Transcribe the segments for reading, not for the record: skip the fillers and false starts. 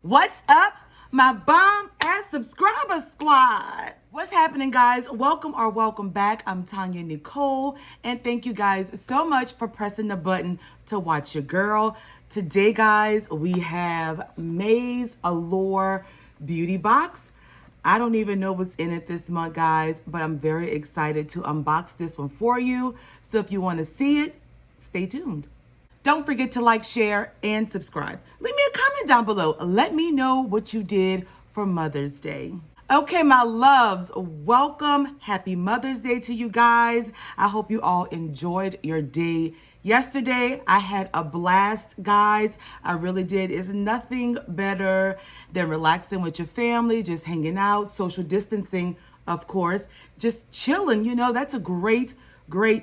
What's up, my bomb ass subscriber squad? What's happening, guys? Welcome back. I'm TonyaNicole, and thank you guys so much for pressing the button to watch your girl. Today, guys, we have May's Allure Beauty Box. I don't even know what's in it this month, guys, but I'm very excited to unbox this one for you. So if you want to see it, stay tuned. Don't forget to like, share, and subscribe. Leave me a comment down below. Let me know what you did for Mother's Day. Okay, my loves, welcome. Happy Mother's Day to you guys. I hope you all enjoyed your day yesterday. I had a blast, guys. I really did. It's nothing better than relaxing with your family, just hanging out, social distancing, of course, just chilling. You know, that's a great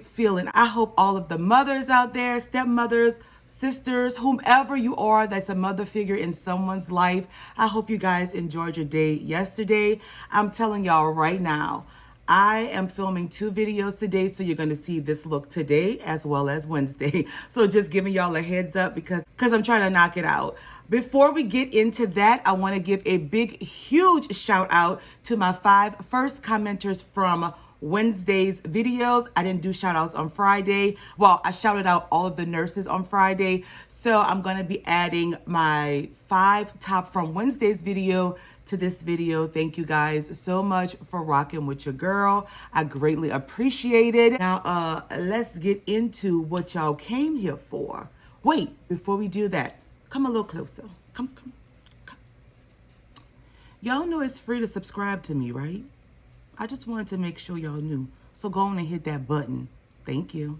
feeling. I hope all of the mothers out there, stepmothers, sisters, whomever you are that's a mother figure in someone's life, I hope you guys enjoyed your day yesterday. I'm telling y'all right now, I am filming 2 videos today, so you're going to see this look today as well as Wednesday. So just giving y'all a heads up because I'm trying to knock it out. Before we get into that, I want to give a big, huge shout out to my 5 first commenters from Wednesday's videos. I didn't do shout outs on Friday. Well, I shouted out all of the nurses on Friday. So I'm going to be adding my 5 top from Wednesday's video to this video. Thank you guys so much for rocking with your girl. I greatly appreciate it. Now, let's get into what y'all came here for. Wait, before we do that, come a little closer. Come. Y'all know it's free to subscribe to me, right? I just wanted to make sure y'all knew. So go on and hit that button. Thank you.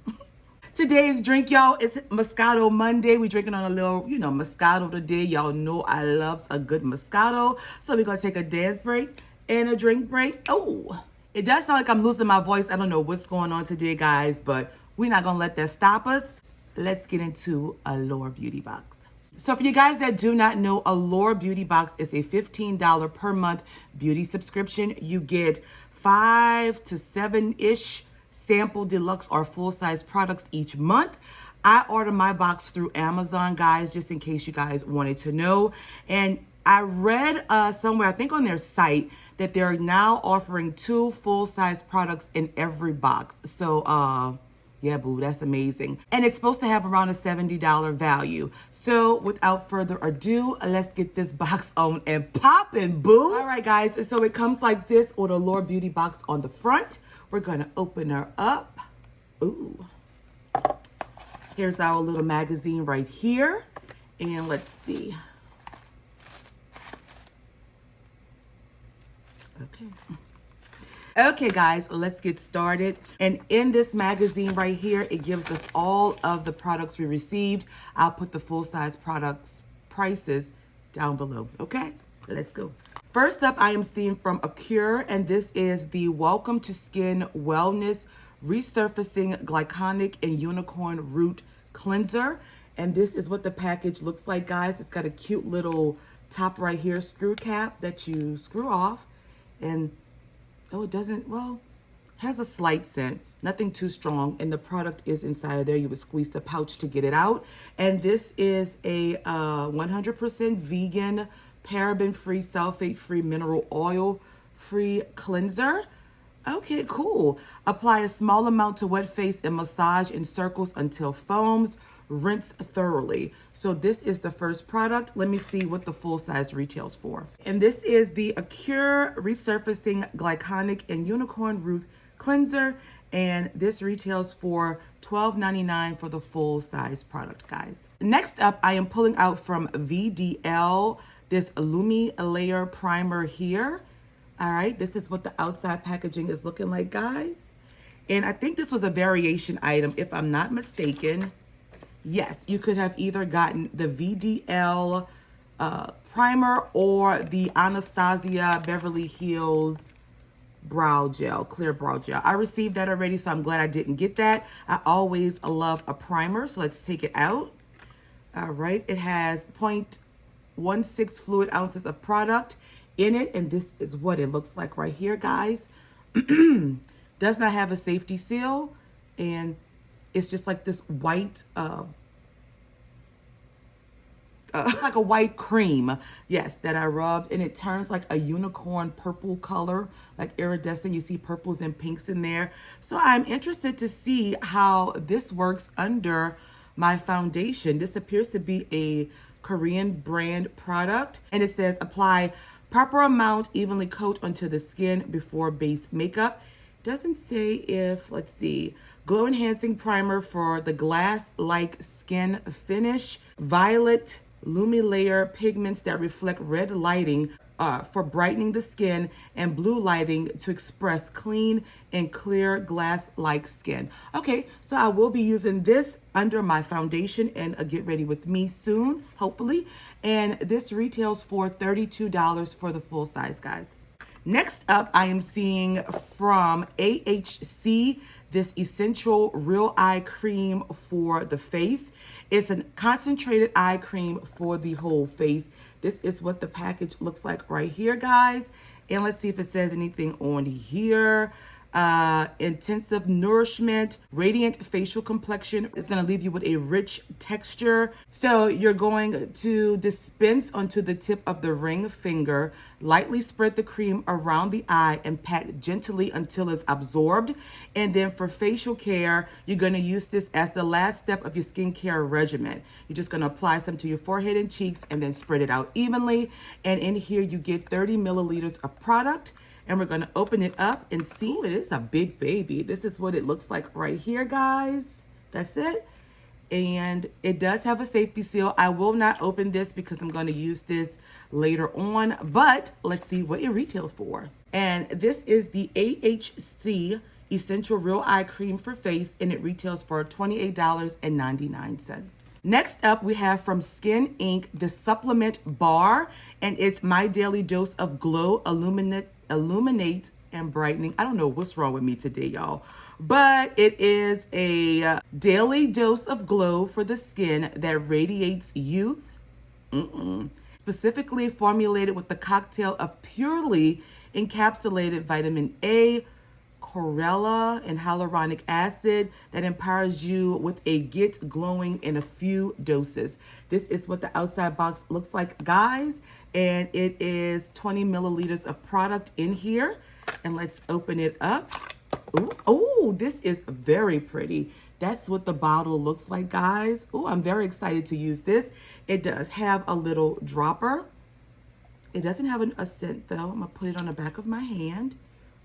Today's drink, y'all, is Moscato Monday. We're drinking on a little, Moscato today. Y'all know I love a good Moscato. So we're going to take a dance break and a drink break. Oh, it does sound like I'm losing my voice. I don't know what's going on today, guys, but we're not going to let that stop us. Let's get into Allure Beauty Box. So for you guys that do not know, Allure Beauty Box is a $15 per month beauty subscription. You get 5 to 7-ish sample deluxe or full-size products each month. I order my box through Amazon, guys, just in case you guys wanted to know. And I read somewhere, I think on their site, that they're now offering 2 full-size products in every box. So, yeah, boo, that's amazing. And it's supposed to have around a $70 value. So without further ado, let's get this box on and popping, boo. All right, guys, so it comes like this with a Allure Beauty Box on the front. We're gonna open her up. Ooh. Here's our little magazine right here. And let's see. Okay, guys, let's get started. And in this magazine right here, it gives us all of the products we received. I'll put the full-size products prices down below. Okay, let's go. First up, I am seeing from Allure, and this is the Welcome to Skin Wellness Resurfacing Glyconic and Unicorn Root Cleanser. And this is what the package looks like, guys. It's got a cute little top right here, screw cap that you screw off. And oh, it doesn't, well, has a slight scent, nothing too strong. And the product is inside of there. You would squeeze the pouch to get it out. And this is a 100% vegan, paraben-free, sulfate-free, mineral oil-free cleanser. Okay, cool. Apply a small amount to wet face and massage in circles until foams. Rinse thoroughly. So this is the first product. Let me see what the full size retails for. And this is the Allure Resurfacing Glyconic and Unicorn Root Cleanser. And this retails for $12.99 for the full size product, guys. Next up, I am pulling out from VDL this Lumi Layer Primer here. All right, this is what the outside packaging is looking like, guys. And I think this was a variation item, if I'm not mistaken. Yes, you could have either gotten the VDL primer or the Anastasia Beverly Hills brow gel, clear brow gel. I received that already, so I'm glad I didn't get that. I always love a primer, so let's take it out. All right, it has 0.16 fluid ounces of product in it, and this is what it looks like right here, guys. Does not have a safety seal, and it's just like this white it's like a white cream, yes, that I rubbed, and it turns like a unicorn purple color, like iridescent. You see purples and pinks in there. So I'm interested to see how this works under my foundation. This appears to be a Korean brand product, and it says apply proper amount, evenly coat onto the skin before base makeup. Doesn't say if, let's see, glow enhancing primer for the glass-like skin finish, violet lumilayer pigments that reflect red lighting for brightening the skin, and blue lighting to express clean and clear glass-like skin. Okay, so I will be using this under my foundation and a Get Ready With Me soon, hopefully. And this retails for $32 for the full size, guys. Next up, I am seeing from AHC this Essential Real Eye Cream for the face. It's a concentrated eye cream for the whole face. This is what the package looks like right here, guys. And let's see if it says anything on here. Intensive nourishment, radiant facial complexion. It's going to leave you with a rich texture. So you're going to dispense onto the tip of the ring finger, lightly spread the cream around the eye and pat gently until it's absorbed. And then for facial care, you're going to use this as the last step of your skincare regimen. You're just going to apply some to your forehead and cheeks and then spread it out evenly. And in here you get 30 milliliters of product. And we're gonna open it up and see. It is a big baby. This is what it looks like right here, guys. That's it. And it does have a safety seal. I will not open this because I'm gonna use this later on, but let's see what it retails for. And this is the AHC Essential Real Eye Cream for Face, and it retails for $28.99. Next up, we have from Skin Inc. the supplement bar, and it's My Daily Dose of Glow, Illuminate and Brightening. I don't know what's wrong with me today, y'all, but it is a daily dose of glow for the skin that radiates youth. Specifically formulated with the cocktail of purely encapsulated vitamin A, chlorella, and hyaluronic acid that empowers you with a get glowing in a few doses. This is what the outside box looks like, guys, and it is 20 milliliters of product in here. And let's open it up. Ooh, oh, this is very pretty. That's what the bottle looks like, guys. Oh, I'm very excited to use this. It does have a little dropper. It doesn't have a scent though. I'm gonna put it on the back of my hand.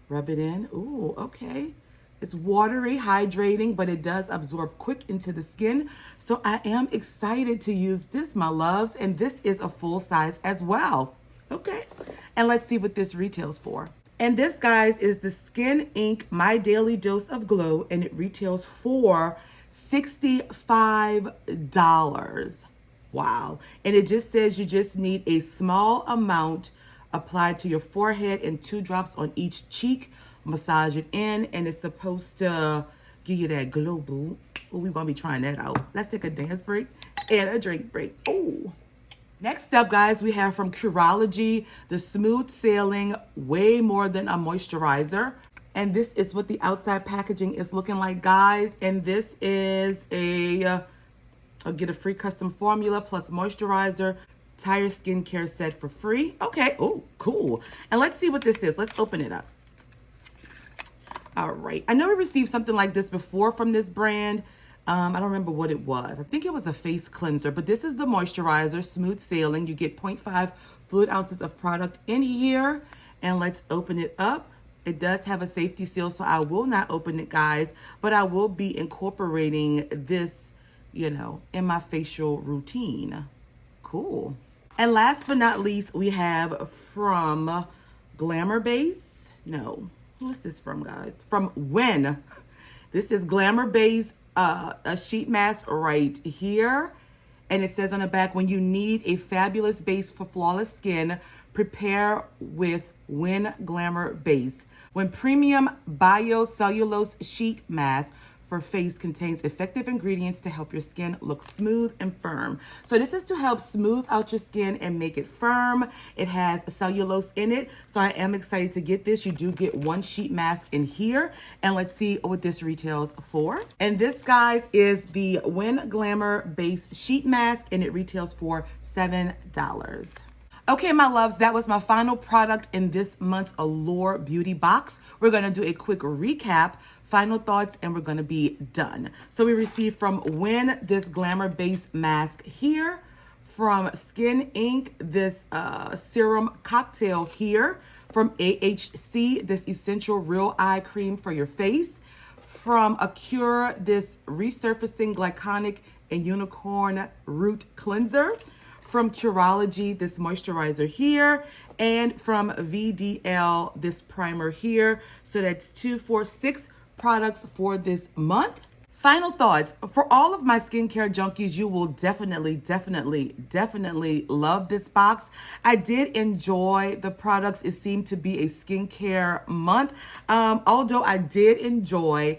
Rub it in. Ooh, okay. It's watery, hydrating, but it does absorb quick into the skin. So I am excited to use this, my loves. And this is a full size as well. Okay. And let's see what this retails for. And this, guys, is the Skin Inc. My Daily Dose of Glow, and it retails for $65. Wow. And it just says you just need a small amount applied to your forehead and 2 drops on each cheek. Massage it in, and it's supposed to give you that glow, boo. Oh, we're gonna be trying that out. Let's take a dance break and a drink break. Oh. Next up, guys, we have from Curology the Smooth Sailing Way More Than a Moisturizer. And this is what the outside packaging is looking like, guys. And this is I'll get a free custom formula plus moisturizer, entire skincare set for free. Okay, oh, cool. And let's see what this is. Let's open it up. All right, I know we received something like this before from this brand. I don't remember what it was. I think it was a face cleanser, but this is the moisturizer, Smooth Sailing. You get 0.5 fluid ounces of product in here. And let's open it up. It does have a safety seal, so I will not open it, guys, but I will be incorporating this, you know, in my facial routine. Cool. And last but not least, we have from Glamour Base. No, who is this from, guys? From When. This is Glamour Base, a sheet mask right here. And it says on the back, when you need a fabulous base for flawless skin, prepare with When Glamour Base. When premium biocellulose sheet mask for face contains effective ingredients to help your skin look smooth and firm. So this is to help smooth out your skin and make it firm. It has cellulose in it, so I am excited to get this. You do get one sheet mask in here, and let's see what this retails for. And this, guys, is the Win Glamour Base Sheet Mask, and it retails for $7. Okay, my loves, that was my final product in this month's Allure Beauty Box. We're gonna do a quick recap, final thoughts, and we're gonna be done. So we received from Win this Glamour Base Mask here, from Skin Inc. this serum cocktail here, from AHC this Essential Real Eye Cream for your face, from Allure this Resurfacing Glycolic and Unicorn Root Cleanser, from Curology this moisturizer here, and from VDL this primer here. So that's 2, 4, 6 products for this month. Final thoughts. For all of my skincare junkies, you will definitely love this box. I did enjoy the products. It seemed to be a skincare month. Although I did enjoy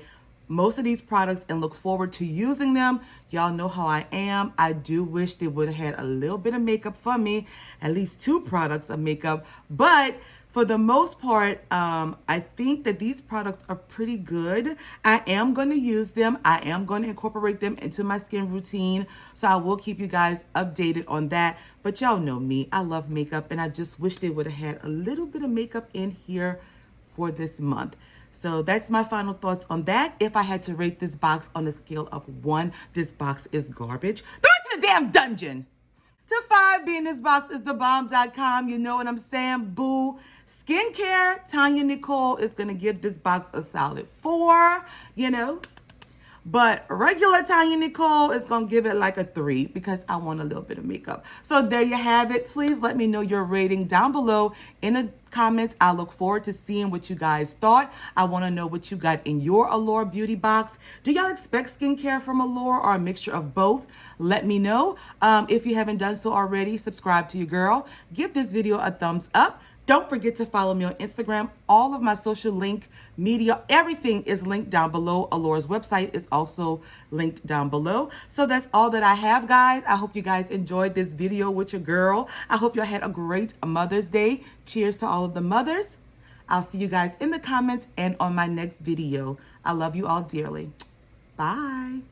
most of these products and look forward to using them. Y'all know how I am. I do wish they would have had a little bit of makeup for me, at least 2 products of makeup. But for the most part, I think that these products are pretty good. I am going to use them. I am going to incorporate them into my skin routine. So I will keep you guys updated on that. But y'all know me. I love makeup, and I just wish they would have had a little bit of makeup in here for this month. So that's my final thoughts on that. If I had to rate this box on a scale of 1, this box is garbage. Throw it to the damn dungeon. To 5, being this box is thebomb.com. You know what I'm saying, boo. Skincare, TonyaNicole is going to give this box a solid 4, you know. But regular TonyaNicole is going to give it like a 3 because I want a little bit of makeup. So there you have it. Please let me know your rating down below in the comments. I look forward to seeing what you guys thought. I want to know what you got in your Allure Beauty Box. Do y'all expect skincare from Allure or a mixture of both? Let me know. If you haven't done so already, subscribe to your girl. Give this video a thumbs up. Don't forget to follow me on Instagram. All of my social link media, everything is linked down below. Allure's website is also linked down below. So that's all that I have, guys. I hope you guys enjoyed this video with your girl. I hope y'all had a great Mother's Day. Cheers to all of the mothers. I'll see you guys in the comments and on my next video. I love you all dearly. Bye.